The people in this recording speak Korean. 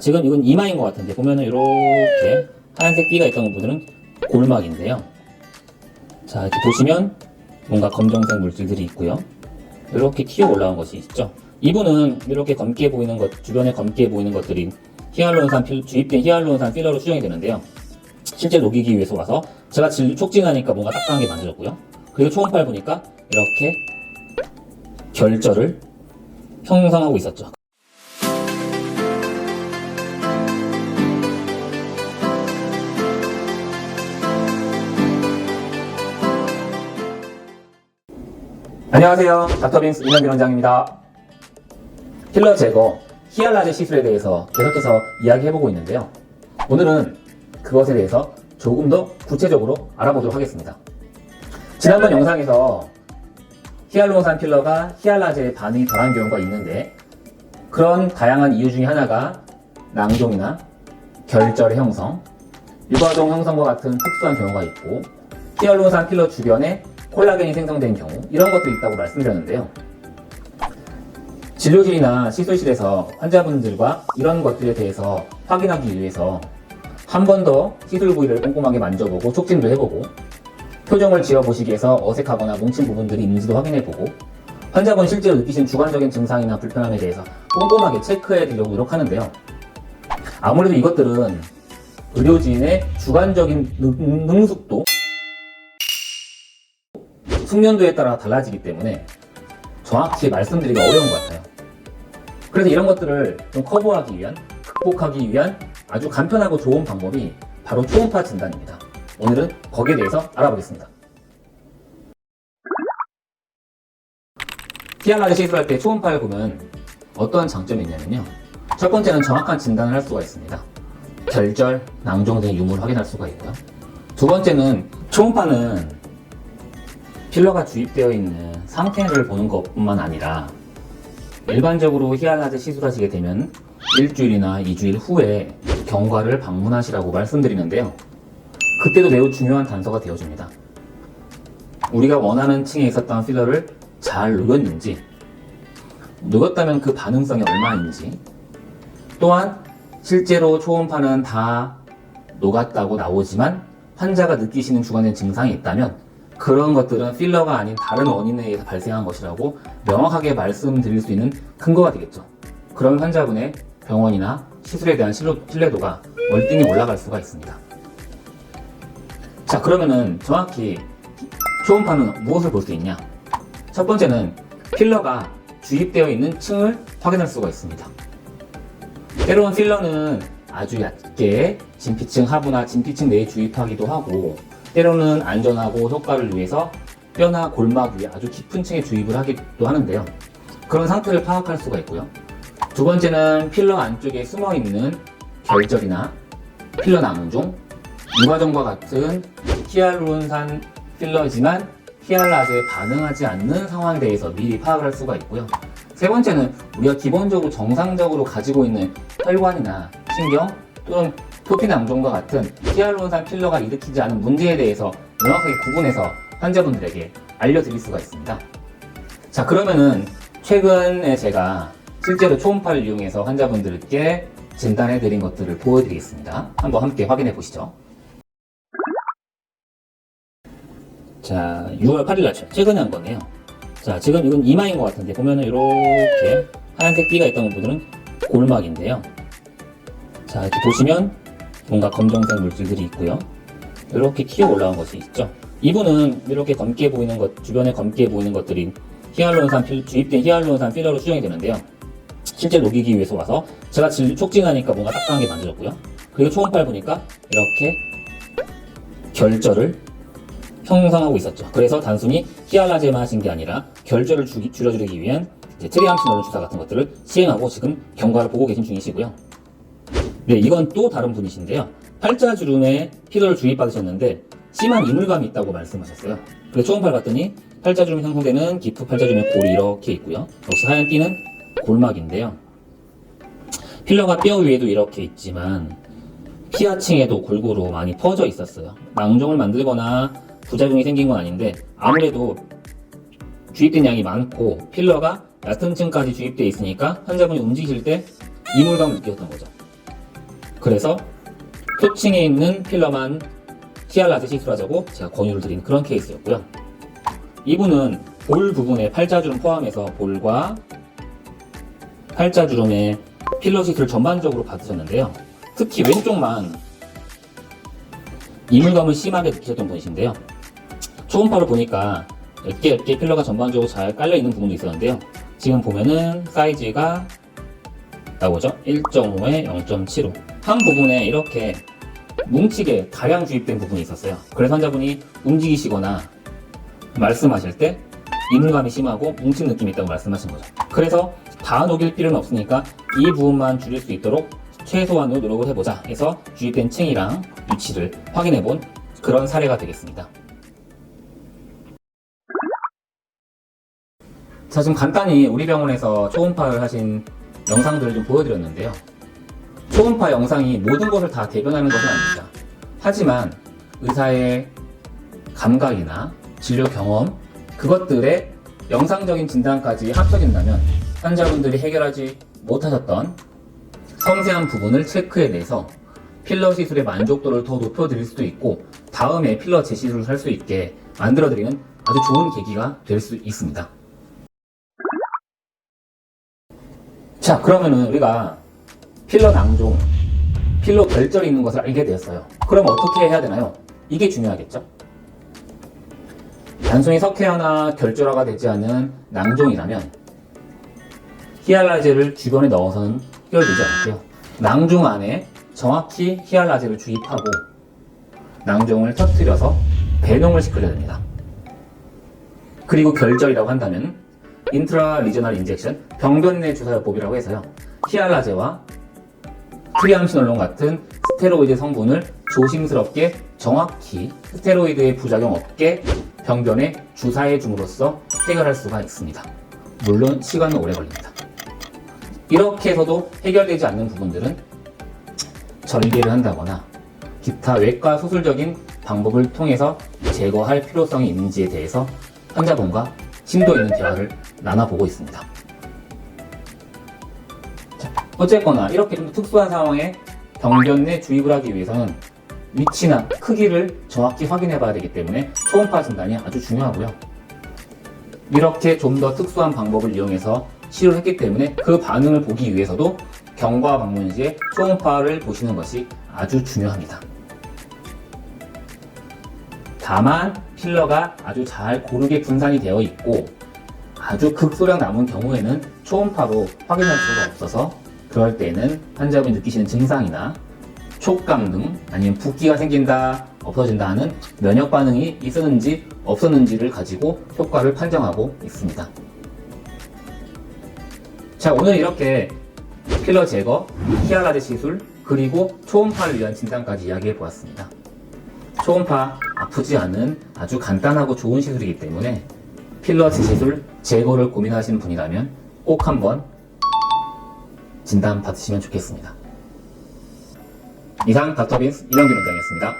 지금 이건 이마인 것 같은데 보면은 이렇게 하얀색 띠가 있던 분들은 골막인데요. 자, 이렇게 보시면 뭔가 검정색 물질들이 있고요. 이렇게 튀어 올라온 것이 있죠. 이분은 이렇게 검게 보이는 것, 주변에 검게 보이는 것들이 주입된 히알루론산 필러로 수정이 되는데요. 실제 녹이기 위해서 와서 제가 촉진하니까 뭔가 딱딱하게 만들었고요. 그리고 초음파를 보니까 이렇게 결절을 형성하고 있었죠. 안녕하세요. 닥터빈스 이명균 원장입니다. 필러 제거, 히알라제 시술에 대해서 계속해서 이야기해보고 있는데요. 오늘은 그것에 대해서 조금 더 구체적으로 알아보도록 하겠습니다. 지난번 영상에서 히알루론산 필러가 히알라제에 반응이 덜한 경우가 있는데, 그런 다양한 이유 중에 하나가 낭종이나 결절의 형성, 유과종 형성과 같은 특수한 경우가 있고, 히알루론산 필러 주변에 콜라겐이 생성된 경우, 이런 것들이 있다고 말씀드렸는데요. 진료실이나 시술실에서 환자분들과 이런 것들에 대해서 확인하기 위해서 한 번 더 시술 부위를 꼼꼼하게 만져보고 촉진도 해보고, 표정을 지어보시기 위해서 어색하거나 뭉친 부분들이 있는지도 확인해보고, 환자분이 실제로 느끼신 주관적인 증상이나 불편함에 대해서 꼼꼼하게 체크해드리려고 노력하는데요. 아무래도 이것들은 의료진의 주관적인 능숙도, 숙련도에 따라 달라지기 때문에 정확히 말씀드리기 어려운 것 같아요. 그래서 이런 것들을 좀 커버하기 위한, 극복하기 위한 아주 간편하고 좋은 방법이 바로 초음파 진단입니다. 오늘은 거기에 대해서 알아보겠습니다. 히알라제 시술할 때 초음파를 보면 어떠한 장점이 있냐면요. 첫 번째는 정확한 진단을 할 수가 있습니다. 결절, 낭종 등 유무를 확인할 수가 있고요. 두 번째는 초음파는 필러가 주입되어 있는 상태를 보는 것뿐만 아니라 일반적으로 히알라제 시술하시게 되면 일주일이나 2주일 후에 경과를 방문하시라고 말씀드리는데요. 그때도 매우 중요한 단서가 되어줍니다. 우리가 원하는 층에 있었던 필러를 잘 녹였는지, 녹였다면 그 반응성이 얼마인지, 또한 실제로 초음파는 다 녹았다고 나오지만 환자가 느끼시는 주관적인 증상이 있다면 그런 것들은 필러가 아닌 다른 원인에 의해서 발생한 것이라고 명확하게 말씀드릴 수 있는 근거가 되겠죠. 그런 환자분의 병원이나 시술에 대한 신뢰도가 월등히 올라갈 수가 있습니다. 자, 그러면은 정확히 초음파는 무엇을 볼 수 있냐? 첫 번째는 필러가 주입되어 있는 층을 확인할 수가 있습니다. 때로는 필러는 아주 얕게 진피층 하부나 진피층 내에 주입하기도 하고, 때로는 안전하고 효과를 위해서 뼈나 골막 위에 아주 깊은 층에 주입을 하기도 하는데요. 그런 상태를 파악할 수가 있고요. 두 번째는 필러 안쪽에 숨어있는 결절이나 필러 낭종, 유과종과 같은 히알루론산 필러지만 히알라제에 반응하지 않는 상황에 대해서 미리 파악을 할 수가 있고요. 세 번째는 우리가 기본적으로 정상적으로 가지고 있는 혈관이나 신경 또는 표피 낭종과 같은 히알루론산 필러가 일으키지 않은 문제에 대해서 명확하게 구분해서 환자분들에게 알려드릴 수가 있습니다. 자, 그러면은 최근에 제가 실제로 초음파를 이용해서 환자분들께 진단해드린 것들을 보여드리겠습니다. 한번 함께 확인해 보시죠. 자, 6월 8일 날 최근에 한 거네요. 자, 지금 이건 이마인 것 같은데 보면은 이렇게 하얀색 띠가 있던 분들은 골막인데요. 자, 이렇게 보시면 뭔가 검정색 물질들이 있고요. 이렇게 튀어 올라온 것이 있죠. 이분은 이렇게 검게 보이는 것, 주변에 검게 보이는 것들이 주입된 히알루론산 필러로 수정이 되는데요. 실제 녹이기 위해서 와서 제가 촉진하니까 뭔가 딱딱하게 만들었고요. 그리고 초음파를 보니까 이렇게 결절을 형성하고 있었죠. 그래서 단순히 히알라제만 하신 게 아니라 결절을 줄여주기 위한 트리암시놀 주사 같은 것들을 시행하고 지금 경과를 보고 계신 중이시고요. 네, 이건 또 다른 분이신데요. 팔자주름에 필러를 주입받으셨는데 심한 이물감이 있다고 말씀하셨어요. 그래서 초음파를 봤더니 팔자주름이 형성되는 기프 팔자주름의 골이 이렇게 있고요. 역시 하얀 띠는 골막인데요. 필러가 뼈 위에도 이렇게 있지만 피하층에도 골고루 많이 퍼져 있었어요. 낭종을 만들거나 부작용이 생긴 건 아닌데 아무래도 주입된 양이 많고 필러가 얕은 층까지 주입되어 있으니까 환자분이 움직이실 때 이물감을 느꼈던 거죠. 그래서 토층에 있는 필러만 히알라제 시술하자고 제가 권유를 드린 그런 케이스였고요. 이분은 볼 부분에 팔자주름 포함해서 볼과 팔자주름에 필러 시술을 전반적으로 받으셨는데요. 특히 왼쪽만 이물감을 심하게 느끼셨던 분이신데요. 초음파를 보니까 옅게 필러가 전반적으로 잘 깔려있는 부분도 있었는데요. 지금 보면은 사이즈가 나오죠? 1.5에 0.75. 한 부분에 이렇게 뭉치게 다량 주입된 부분이 있었어요. 그래서 환자분이 움직이시거나 말씀하실 때 이물감이 심하고 뭉친 느낌이 있다고 말씀하신 거죠. 그래서 다 녹일 필요는 없으니까 이 부분만 줄일 수 있도록 최소한으로 노력을 해보자 해서 주입된 층이랑 위치를 확인해본 그런 사례가 되겠습니다. 자, 지금 간단히 우리 병원에서 초음파를 하신 영상들을 좀 보여드렸는데요. 초음파 영상이 모든 것을 다 대변하는 것은 아닙니다. 하지만 의사의 감각이나 진료 경험, 그것들의 영상적인 진단까지 합쳐진다면 환자분들이 해결하지 못하셨던 섬세한 부분을 체크해내서 필러 시술의 만족도를 더 높여드릴 수도 있고 다음에 필러 재시술을 할 수 있게 만들어드리는 아주 좋은 계기가 될 수 있습니다. 자, 그러면은 우리가 필러 낭종, 필러 결절이 있는 것을 알게 되었어요. 그럼 어떻게 해야 되나요? 이게 중요하겠죠? 단순히 석회화나 결절화가 되지 않은 낭종이라면 히알라제를 주변에 넣어서는 해결되지 않고요. 낭종 안에 정확히 히알라제를 주입하고 낭종을 터뜨려서 배농을 시켜줘야 됩니다. 그리고 결절이라고 한다면 인트라 리저널 인젝션, 병변 내 주사요법이라고 해서요. 히알라제와 트리암시놀론 같은 스테로이드 성분을 조심스럽게 정확히 스테로이드의 부작용 없게 병변에 주사해 줌으로써 해결할 수가 있습니다. 물론 시간은 오래 걸립니다. 이렇게 해서도 해결되지 않는 부분들은 절개를 한다거나 기타 외과 수술적인 방법을 통해서 제거할 필요성이 있는지에 대해서 환자분과 심도 있는 대화를 나눠보고 있습니다. 자, 어쨌거나 이렇게 좀 특수한 상황에 병변 내 주입을 하기 위해서는 위치나 크기를 정확히 확인해 봐야 되기 때문에 초음파 진단이 아주 중요하고요. 이렇게 좀 더 특수한 방법을 이용해서 치료를 했기 때문에 그 반응을 보기 위해서도 경과 방문 시에 초음파를 보시는 것이 아주 중요합니다. 다만 필러가 아주 잘 고르게 분산이 되어 있고 아주 극소량 남은 경우에는 초음파로 확인할 수가 없어서 그럴 때는 환자분이 느끼시는 증상이나 촉감 등 아니면 붓기가 생긴다, 없어진다 하는 면역 반응이 있었는지 없었는지를 가지고 효과를 판정하고 있습니다. 자, 오늘 이렇게 필러 제거, 히알라제 시술, 그리고 초음파를 위한 진단까지 이야기해 보았습니다. 초음파 아프지 않은 아주 간단하고 좋은 시술이기 때문에 필러 재시술 제거를 고민하시는 분이라면 꼭 한번 진단 받으시면 좋겠습니다. 이상 닥터빈스 이명균 원장이었습니다.